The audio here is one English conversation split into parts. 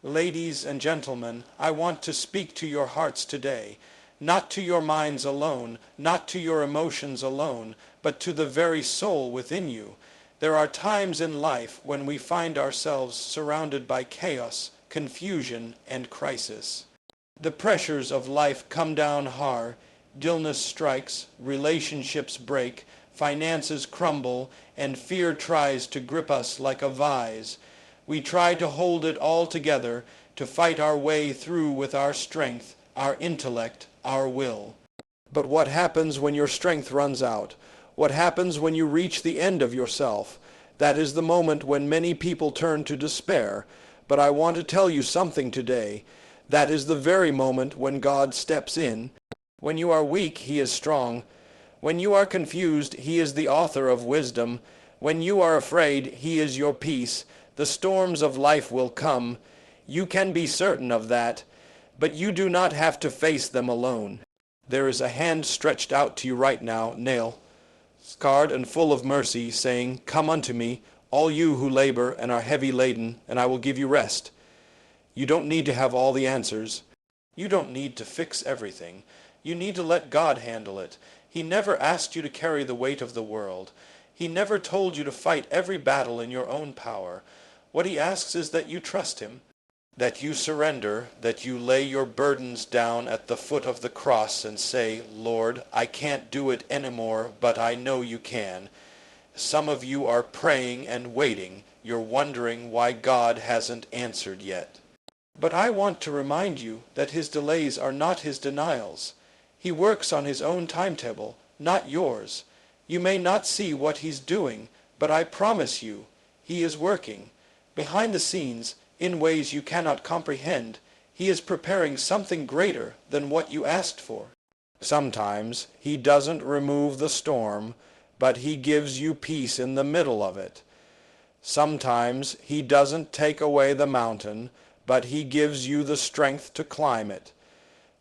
Ladies and gentlemen, I want to speak to your hearts today, not to your minds alone, not to your emotions alone, but to the very soul within you. There are times in life when we find ourselves surrounded by chaos, confusion, and crisis. The pressures of life come down hard, illness strikes, relationships break, finances crumble, and fear tries to grip us like a vise. We try to hold it all together, to fight our way through with our strength, our intellect, our will. But what happens when your strength runs out? What happens when you reach the end of yourself? That is the moment when many people turn to despair. But I want to tell you something today. That is the very moment when God steps in. When you are weak, He is strong. When you are confused, He is the author of wisdom. When you are afraid, He is your peace. The storms of life will come. You can be certain of that. But you do not have to face them alone. There is a hand stretched out to you right now, nail, scarred and full of mercy, saying, "Come unto me, all you who labor and are heavy laden, and I will give you rest." You don't need to have all the answers. You don't need to fix everything. You need to let God handle it. He never asked you to carry the weight of the world. He never told you to fight every battle in your own power. What He asks is that you trust Him, that you surrender, that you lay your burdens down at the foot of the cross and say, "Lord, I can't do it anymore, but I know you can." Some of you are praying and waiting. You're wondering why God hasn't answered yet. But I want to remind you that His delays are not His denials. He works on His own timetable, not yours. You may not see what He's doing, but I promise you, He is working. Behind the scenes, in ways you cannot comprehend, He is preparing something greater than what you asked for. Sometimes He doesn't remove the storm, but He gives you peace in the middle of it. Sometimes He doesn't take away the mountain, but He gives you the strength to climb it.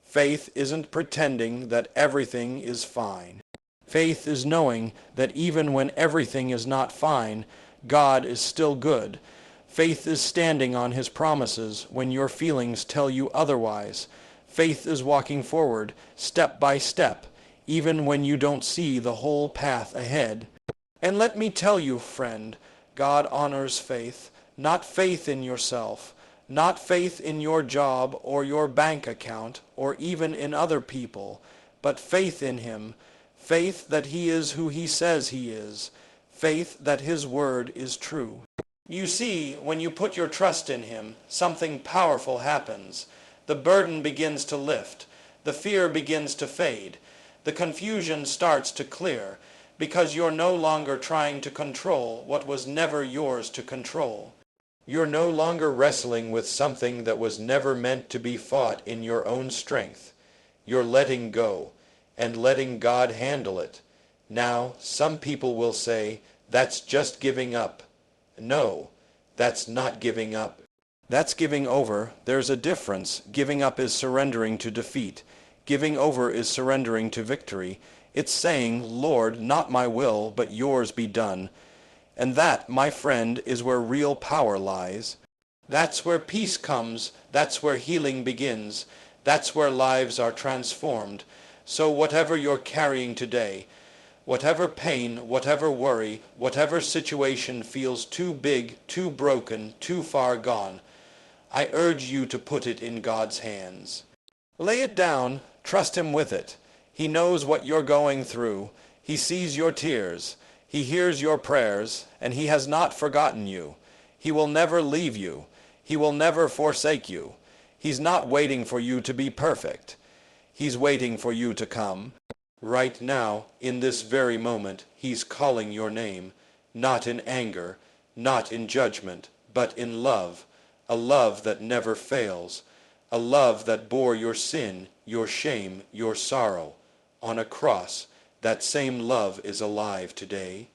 Faith isn't pretending that everything is fine. Faith is knowing that even when everything is not fine, God is still good. Faith is standing on His promises when your feelings tell you otherwise. Faith is walking forward, step by step, even when you don't see the whole path ahead. And let me tell you, friend, God honors faith, not faith in yourself, not faith in your job or your bank account or even in other people, but faith in Him, faith that He is who He says He is, faith that His word is true. You see, when you put your trust in Him, something powerful happens. The burden begins to lift. The fear begins to fade. The confusion starts to clear, because you're no longer trying to control what was never yours to control. You're no longer wrestling with something that was never meant to be fought in your own strength. You're letting go, and letting God handle it. Now, some people will say, "That's just giving up." No, that's not giving up. That's giving over. There's a difference. Giving up is surrendering to defeat. Giving over is surrendering to victory. It's saying, "Lord, not my will, but yours be done." And that, my friend, is where real power lies. That's where peace comes. That's where healing begins. That's where lives are transformed. So whatever you're carrying today, whatever pain, whatever worry, whatever situation feels too big, too broken, too far gone, I urge you to put it in God's hands. Lay it down, trust Him with it. He knows what you're going through. He sees your tears. He hears your prayers, and He has not forgotten you. He will never leave you. He will never forsake you. He's not waiting for you to be perfect. He's waiting for you to come. Right now, in this very moment, He's calling your name, not in anger, not in judgment, but in love, a love that never fails, a love that bore your sin, your shame, your sorrow. On a cross, that same love is alive today.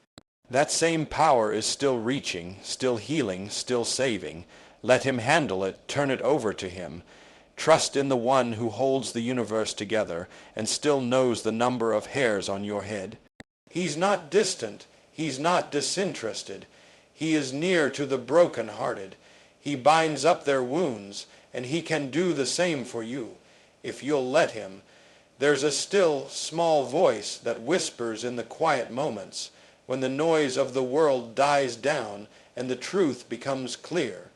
That same power is still reaching, still healing, still saving. Let Him handle it, turn it over to Him. Trust in the One who holds the universe together and still knows the number of hairs on your head. He's not distant. He's not disinterested. He is near to the broken-hearted. He binds up their wounds, and he can do the same for you, if you'll let him. There's a still, small voice that whispers in the quiet moments, when the noise of the world dies down and the truth becomes clear.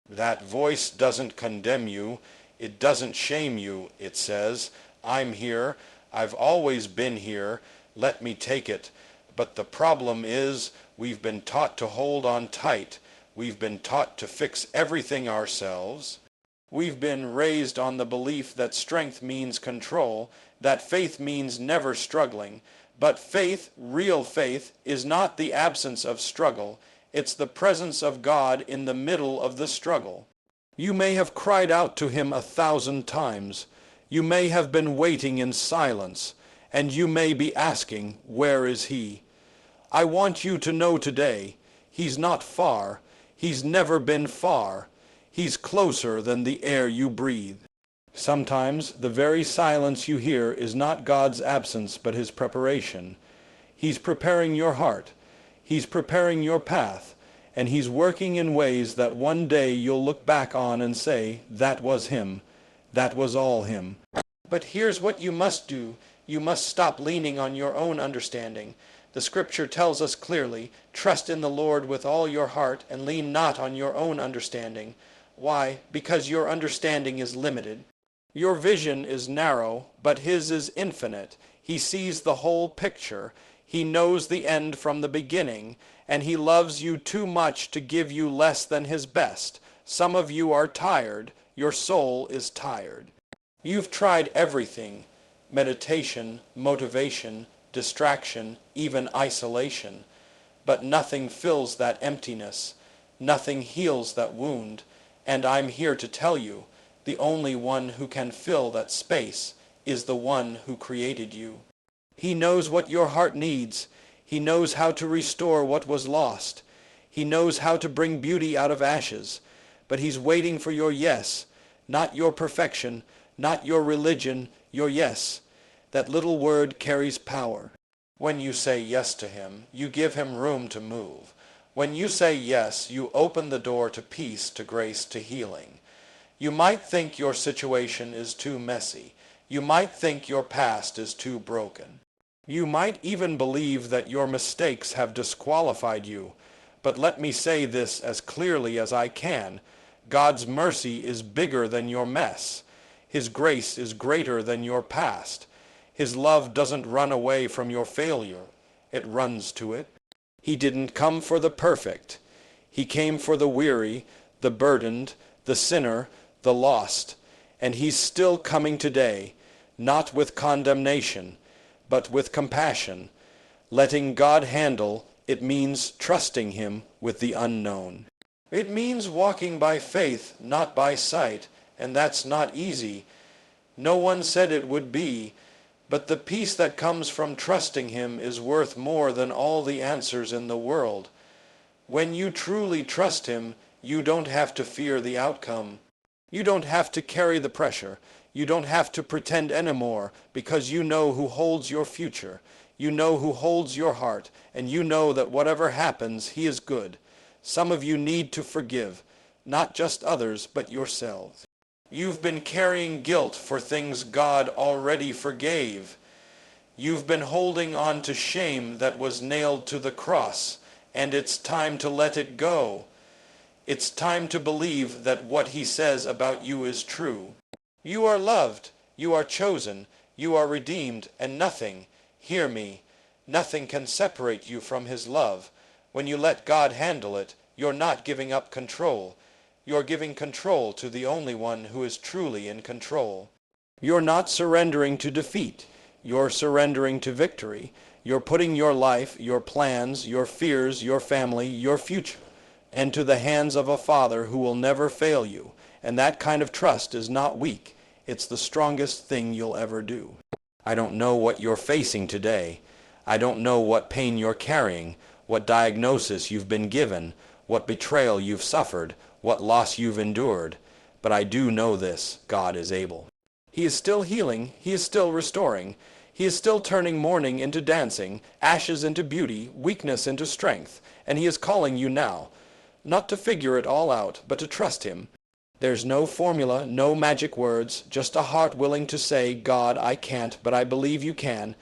That voice doesn't condemn you. It doesn't shame you. It says, I'm here. I've always been here. Let me take it. But the problem is, we've been taught to hold on tight. We've been taught to fix everything ourselves. We've been raised on the belief that strength means control, that faith means never struggling. But faith, real faith, is not the absence of struggle. It's the presence of God in the middle of the struggle. You may have cried out to him 1,000 times. You may have been waiting in silence, and you may be asking, where is he? I want you to know today, he's not far. He's never been far. He's closer than the air you breathe. Sometimes the very silence you hear is not God's absence but his preparation. He's preparing your heart. He's preparing your path. And he's working in ways that one day you'll look back on and say, that was him. That was all him. But here's what you must do. You must stop leaning on your own understanding. The scripture tells us clearly, trust in the Lord with all your heart and lean not on your own understanding. Why? Because your understanding is limited. Your vision is narrow, but his is infinite. He sees the whole picture. He knows the end from the beginning, and he loves you too much to give you less than his best. Some of you are tired. Your soul is tired. You've tried everything: meditation, motivation, distraction, even isolation. But nothing fills that emptiness. Nothing heals that wound. And I'm here to tell you, the only one who can fill that space is the one who created you. He knows what your heart needs. He knows how to restore what was lost. He knows how to bring beauty out of ashes. But he's waiting for your yes, not your perfection, not your religion, your yes. That little word carries power. When you say yes to him, you give him room to move. When you say yes, you open the door to peace, to grace, to healing. You might think your situation is too messy. You might think your past is too broken. You might even believe that your mistakes have disqualified you. But let me say this as clearly as I can. God's mercy is bigger than your mess. His grace is greater than your past. His love doesn't run away from your failure. It runs to it. He didn't come for the perfect. He came for the weary, the burdened, the sinner, the lost. And he's still coming today, not with condemnation, but with compassion. Letting God handle, it means trusting him with the unknown. It means walking by faith, not by sight, and that's not easy. No one said it would be. But the peace that comes from trusting him is worth more than all the answers in the world. When you truly trust him, you don't have to fear the outcome. You don't have to carry the pressure. You don't have to pretend anymore, because you know who holds your future. You know who holds your heart, and you know that whatever happens, he is good. Some of you need to forgive, not just others, but yourselves. You've been carrying guilt for things God already forgave. You've been holding on to shame that was nailed to the cross, and it's time to let it go. It's time to believe that what he says about you is true. You are loved, you are chosen, you are redeemed, and nothing, hear me, nothing can separate you from his love. When you let God handle it, you're not giving up control. You're giving control to the only one who is truly in control. You're not surrendering to defeat. You're surrendering to victory. You're putting your life, your plans, your fears, your family, your future, into the hands of a Father who will never fail you. And that kind of trust is not weak. It's the strongest thing you'll ever do. I don't know what you're facing today. I don't know what pain you're carrying, what diagnosis you've been given, what betrayal you've suffered, what loss you've endured. But I do know this: God is able. He is still healing. He is still restoring. He is still turning mourning into dancing, ashes into beauty, weakness into strength. And he is calling you now. not to figure it all out, but to trust him. There's no formula, no magic words, just a heart willing to say, God, I can't, but I believe you can.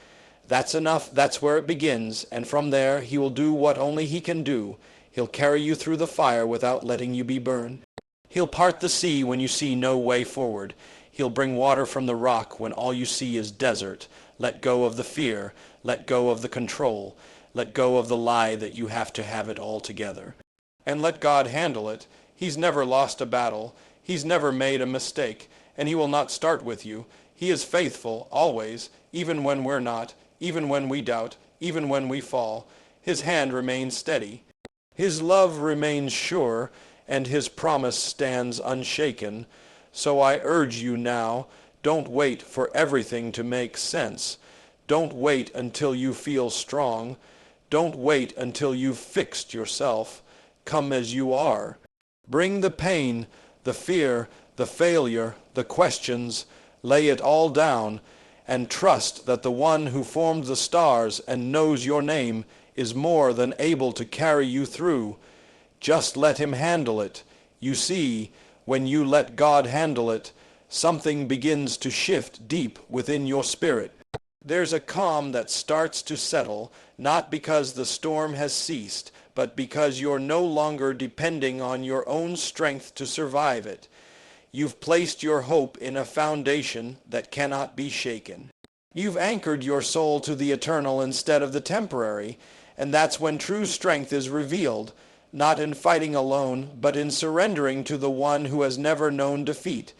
That's enough, that's where it begins, and from there he will do what only he can do. He'll carry you through the fire without letting you be burned. He'll part the sea when you see no way forward. He'll bring water from the rock when all you see is desert. Let go of the fear, let go of the control, let go of the lie that you have to have it all together. And let God handle it. He's never lost a battle. He's never made a mistake, and he will not start with you. He is faithful, always, even when we're not, even when we doubt, even when we fall. His hand remains steady. His love remains sure, and his promise stands unshaken. So I urge you now, don't wait for everything to make sense. Don't wait until you feel strong. Don't wait until you've fixed yourself. Come as you are. Bring the pain, the fear, the failure, the questions, lay it all down, and trust that the one who formed the stars and knows your name is more than able to carry you through. Just let him handle it. You see, when you let God handle it, something begins to shift deep within your spirit. There's a calm that starts to settle, not because the storm has ceased, but because you're no longer depending on your own strength to survive it. You've placed your hope in a foundation that cannot be shaken. You've anchored your soul to the eternal instead of the temporary, and that's when true strength is revealed, not in fighting alone, but in surrendering to the one who has never known defeat.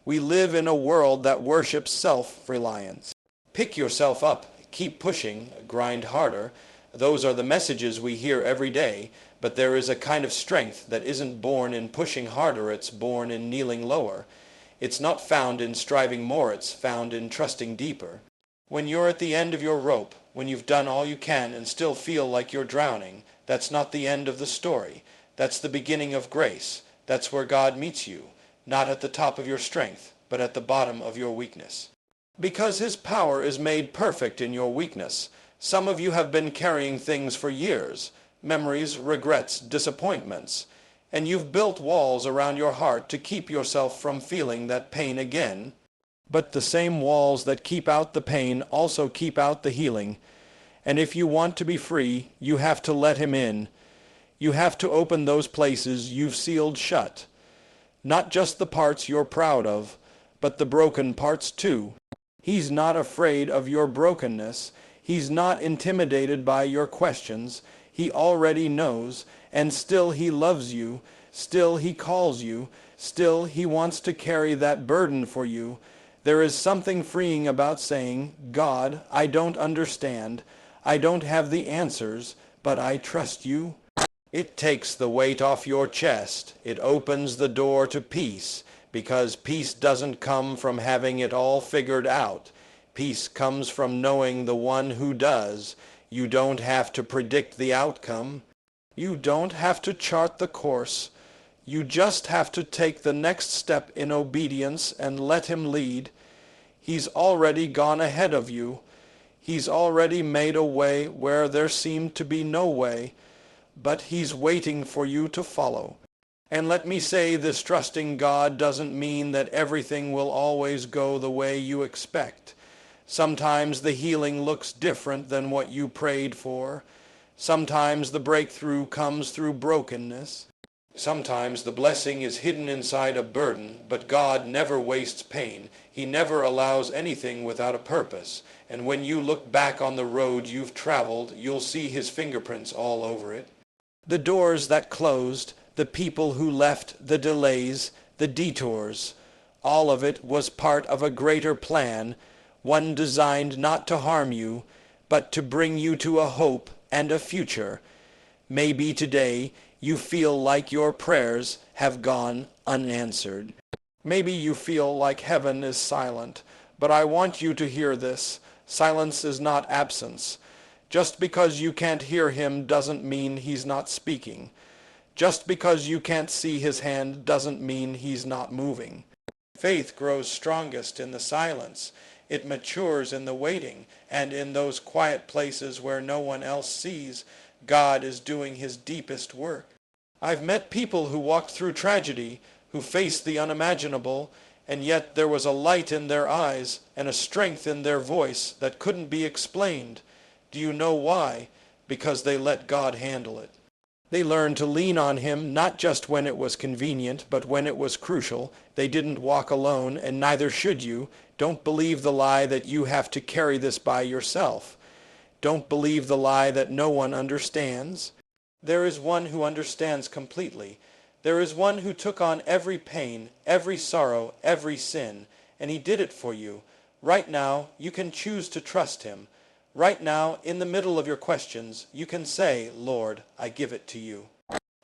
We live in a world that worships self-reliance. Pick yourself up, keep pushing, grind harder. Those are the messages we hear every day, but there is a kind of strength that isn't born in pushing harder, it's born in kneeling lower. It's not found in striving more, it's found in trusting deeper. When you're at the end of your rope, when you've done all you can and still feel like you're drowning, that's not the end of the story. That's the beginning of grace. That's where God meets you, not at the top of your strength, but at the bottom of your weakness. Because his power is made perfect in your weakness. Some of you have been carrying things for years, memories, regrets, disappointments, and you've built walls around your heart to keep yourself from feeling that pain again. But the same walls that keep out the pain also keep out the healing. And if you want to be free, you have to let him in. You have to open those places you've sealed shut. Not just the parts you're proud of, but the broken parts too. He's not afraid of your brokenness. He's not intimidated by your questions. He already knows, and still he loves you. Still he calls you. Still he wants to carry that burden for you. There is something freeing about saying, God, I don't understand. I don't have the answers, but I trust you. It takes the weight off your chest. It opens the door to peace, because peace doesn't come from having it all figured out. Peace comes from knowing the one who does. You don't have to predict the outcome. You don't have to chart the course. You just have to take the next step in obedience and let him lead. He's already gone ahead of you. He's already made a way where there seemed to be no way, but he's waiting for you to follow. And let me say, this trusting God doesn't mean that everything will always go the way you expect. Sometimes the healing looks different than what you prayed for. Sometimes the breakthrough comes through brokenness. Sometimes the blessing is hidden inside a burden, but God never wastes pain. He never allows anything without a purpose. And when you look back on the road you've traveled, you'll see his fingerprints all over it. The doors that closed, the people who left, the delays, the detours, all of it was part of a greater plan, one designed not to harm you, but to bring you to a hope and a future. Maybe today you feel like your prayers have gone unanswered. Maybe you feel like heaven is silent, but I want you to hear this. Silence is not absence. Just because you can't hear him doesn't mean he's not speaking. Just because you can't see his hand doesn't mean he's not moving. Faith grows strongest in the silence. It matures in the waiting, and in those quiet places where no one else sees, God is doing his deepest work. I've met people who walked through tragedy, who faced the unimaginable, and yet there was a light in their eyes and a strength in their voice that couldn't be explained. Do you know why? Because they let God handle it. They learned to lean on him not just when it was convenient, but when it was crucial. They didn't walk alone, and neither should you. Don't believe the lie that you have to carry this by yourself. Don't believe the lie that no one understands. There is one who understands completely. There is one who took on every pain, every sorrow, every sin, and he did it for you. Right now, you can choose to trust him. Right now, in the middle of your questions, you can say, Lord, I give it to you.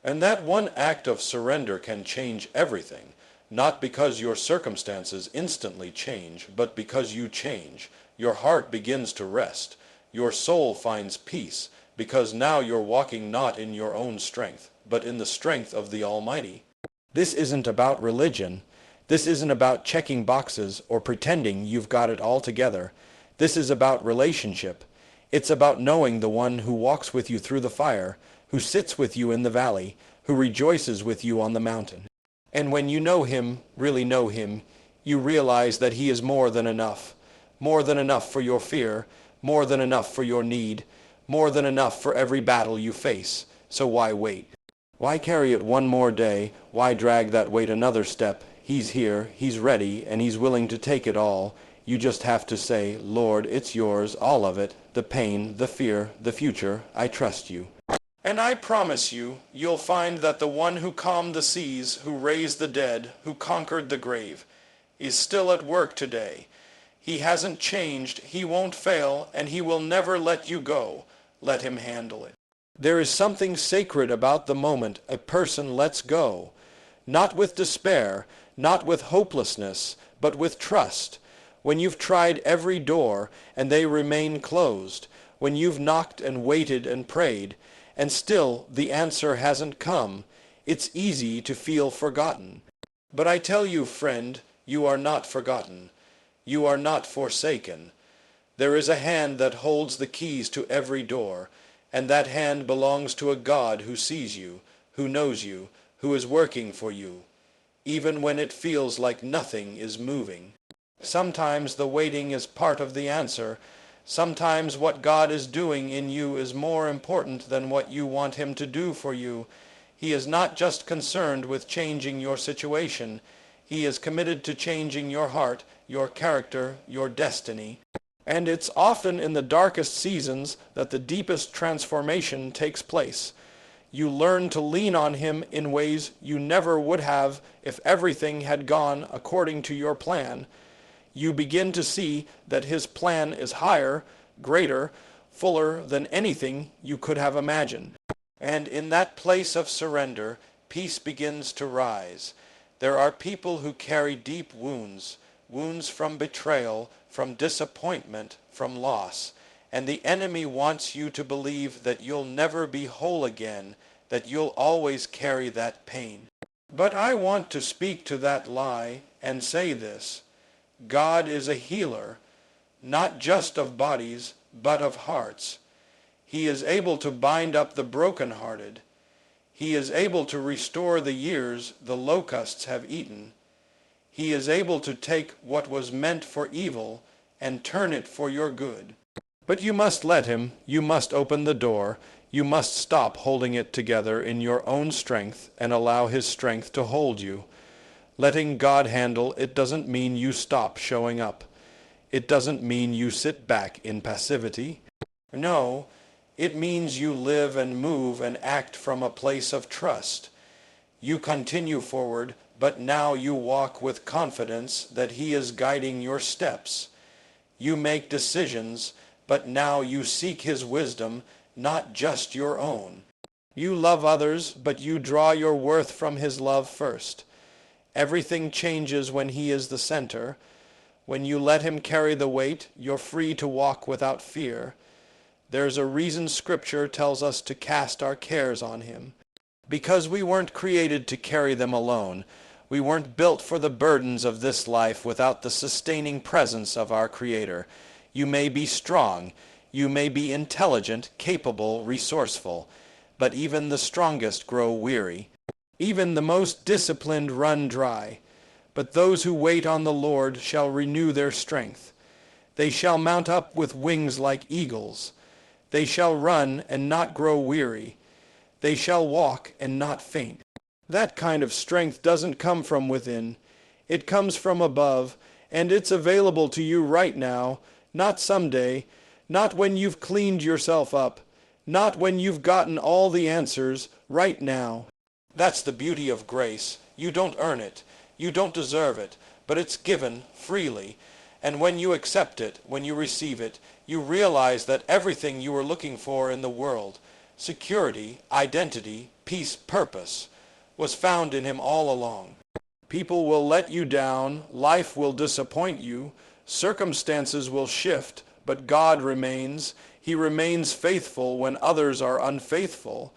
And that one act of surrender can change everything, not because your circumstances instantly change, but because you change. Your heart begins to rest. Your soul finds peace, because now you're walking not in your own strength, but in the strength of the Almighty. This isn't about religion. This isn't about checking boxes or pretending you've got it all together. This is about relationship. It's about knowing the one who walks with you through the fire, who sits with you in the valley, who rejoices with you on the mountain. And when you know him, really know him, you realize that he is more than enough for your fear, more than enough for your need, more than enough for every battle you face. So why wait? Why carry it one more day? Why drag that weight another step? He's here, he's ready, and he's willing to take it all. You just have to say, Lord, it's yours, all of it, the pain, the fear, the future, I trust you. And I promise you, you'll find that the one who calmed the seas, who raised the dead, who conquered the grave, is still at work today. He hasn't changed, he won't fail, and he will never let you go. Let him handle it. There is something sacred about the moment a person lets go, not with despair, not with hopelessness, but with trust. When you've tried every door and they remain closed, when you've knocked and waited and prayed, and still the answer hasn't come, it's easy to feel forgotten. But I tell you, friend, you are not forgotten. You are not forsaken. There is a hand that holds the keys to every door, and that hand belongs to a God who sees you, who knows you, who is working for you, even when it feels like nothing is moving. Sometimes the waiting is part of the answer. Sometimes what God is doing in you is more important than what you want him to do for you. He is not just concerned with changing your situation. He is committed to changing your heart, your character, your destiny. And it's often in the darkest seasons that the deepest transformation takes place. You learn to lean on him in ways you never would have if everything had gone according to your plan. You begin to see that his plan is higher, greater, fuller than anything you could have imagined. And in that place of surrender, peace begins to rise. There are people who carry deep wounds, wounds from betrayal, from disappointment, from loss. And the enemy wants you to believe that you'll never be whole again, that you'll always carry that pain. But I want to speak to that lie and say this. God is a healer, not just of bodies, but of hearts. He is able to bind up the brokenhearted. He is able to restore the years the locusts have eaten. He is able to take what was meant for evil and turn it for your good. But you must let him. You must open the door. You must stop holding it together in your own strength and allow his strength to hold you. Letting God handle it doesn't mean you stop showing up. It doesn't mean you sit back in passivity. No, it means you live and move and act from a place of trust. You continue forward, but now you walk with confidence that he is guiding your steps. You make decisions, but now you seek his wisdom, not just your own. You love others, but you draw your worth from his love first. Everything changes when he is the center. When you let him carry the weight, you're free to walk without fear. There's a reason Scripture tells us to cast our cares on him. Because we weren't created to carry them alone. We weren't built for the burdens of this life without the sustaining presence of our Creator. You may be strong. You may be intelligent, capable, resourceful. but even the strongest grow weary. Even the most disciplined run dry. But those who wait on the Lord shall renew their strength. They shall mount up with wings like eagles. They shall run and not grow weary. They shall walk and not faint. That kind of strength doesn't come from within. It comes from above, and it's available to you right now, not someday, not when you've cleaned yourself up, not when you've gotten all the answers, right now. That's the beauty of grace. You don't earn it. You don't deserve it, but it's given freely. And when you accept it, when you receive it, you realize that everything you were looking for in the world, security, identity, peace, purpose, was found in him all along. People will let you down, life will disappoint you, circumstances will shift, but God remains. He remains faithful when others are unfaithful.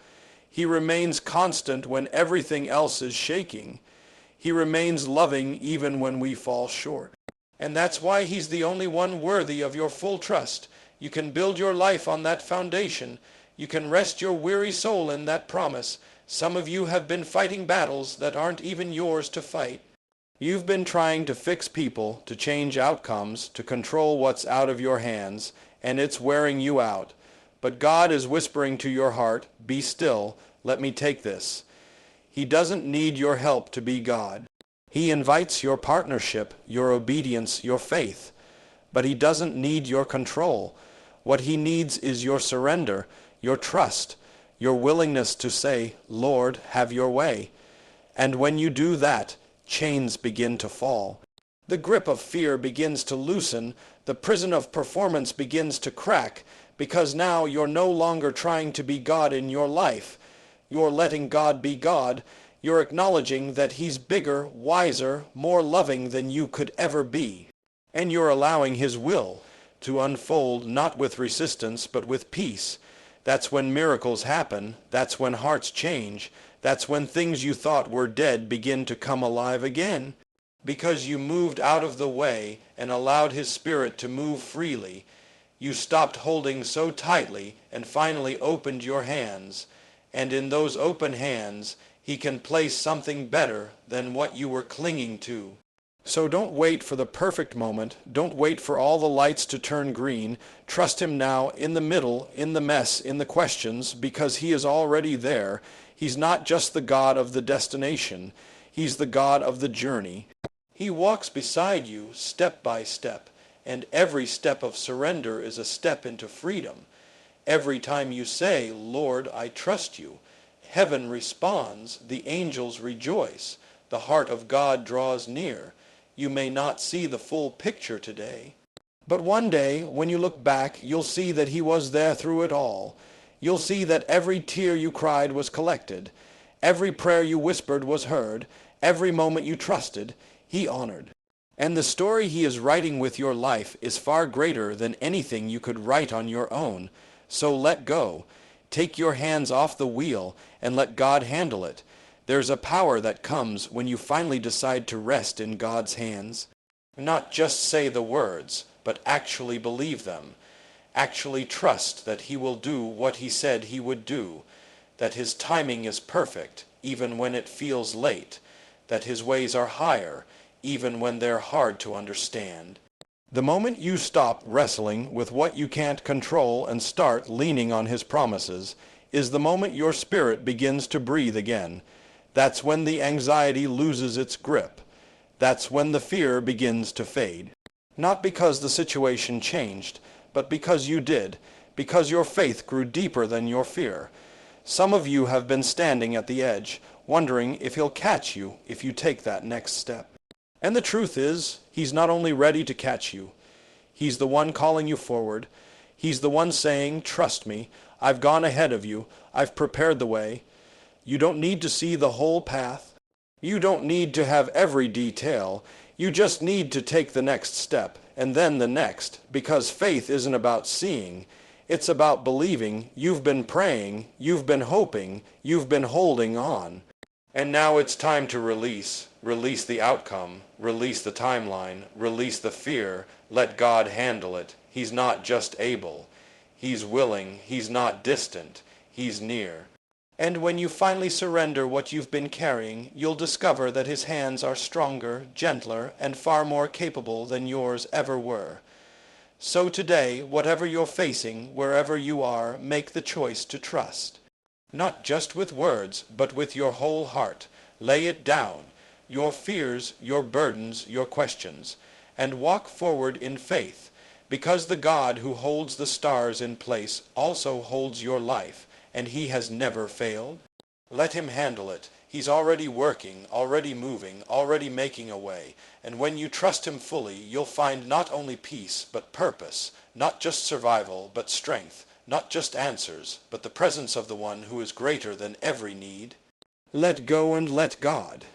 He remains constant when everything else is shaking. He remains loving even when we fall short. And that's why he's the only one worthy of your full trust. You can build your life on that foundation. You can rest your weary soul in that promise. Some of you have been fighting battles that aren't even yours to fight. You've been trying to fix people, to change outcomes, to control what's out of your hands, and it's wearing you out. But God is whispering to your heart, be still, let me take this. He doesn't need your help to be God. He invites your partnership, your obedience, your faith. But he doesn't need your control. What he needs is your surrender, your trust, your willingness to say, Lord, have your way. And when you do that, chains begin to fall. The grip of fear begins to loosen. The prison of performance begins to crack, because now you're no longer trying to be God in your life. You're letting God be God. You're acknowledging that he's bigger, wiser, more loving than you could ever be. And you're allowing his will to unfold not with resistance but with peace. That's when miracles happen. That's when hearts change. That's when things you thought were dead begin to come alive again. Because you moved out of the way and allowed his Spirit to move freely. You stopped holding so tightly and finally opened your hands. And in those open hands, he can place something better than what you were clinging to. So don't wait for the perfect moment. Don't wait for all the lights to turn green. Trust him now, in the middle, in the mess, in the questions, because he is already there. He's not just the God of the destination. He's the God of the journey. He walks beside you step by step, and every step of surrender is a step into freedom. Every time you say, Lord, I trust you, heaven responds, the angels rejoice, the heart of God draws near. You may not see the full picture today, but one day, when you look back, you'll see that he was there through it all. You'll see that every tear you cried was collected, every prayer you whispered was heard, every moment you trusted, he honored. And the story he is writing with your life is far greater than anything you could write on your own. So let go. Take your hands off the wheel and let God handle it. There's a power that comes when you finally decide to rest in God's hands. Not just say the words, but actually believe them. Actually trust that he will do what he said he would do, that his timing is perfect, even when it feels late, that his ways are higher, even when they're hard to understand. The moment you stop wrestling with what you can't control and start leaning on his promises is the moment your spirit begins to breathe again. That's when the anxiety loses its grip. That's when the fear begins to fade. Not because the situation changed, but because you did, because your faith grew deeper than your fear. Some of you have been standing at the edge, wondering if he'll catch you if you take that next step. And the truth is, he's not only ready to catch you, he's the one calling you forward. He's the one saying, trust me, I've gone ahead of you, I've prepared the way. You don't need to see the whole path. You don't need to have every detail. You just need to take the next step, and then the next, because faith isn't about seeing. It's about believing. You've been praying, you've been hoping, you've been holding on. And now it's time to release. Release the outcome, release the timeline, release the fear. Let God handle it. He's not just able. He's willing. He's not distant. He's near. And when you finally surrender what you've been carrying, you'll discover that his hands are stronger, gentler, and far more capable than yours ever were. So today, whatever you're facing, wherever you are, make the choice to trust. Not just with words, but with your whole heart. Lay it down, your fears, your burdens, your questions, and walk forward in faith, because the God who holds the stars in place also holds your life, and he has never failed. Let him handle it. He's already working, already moving, already making a way, and when you trust him fully, you'll find not only peace, but purpose, not just survival, but strength, not just answers, but the presence of the one who is greater than every need. Let go and let God.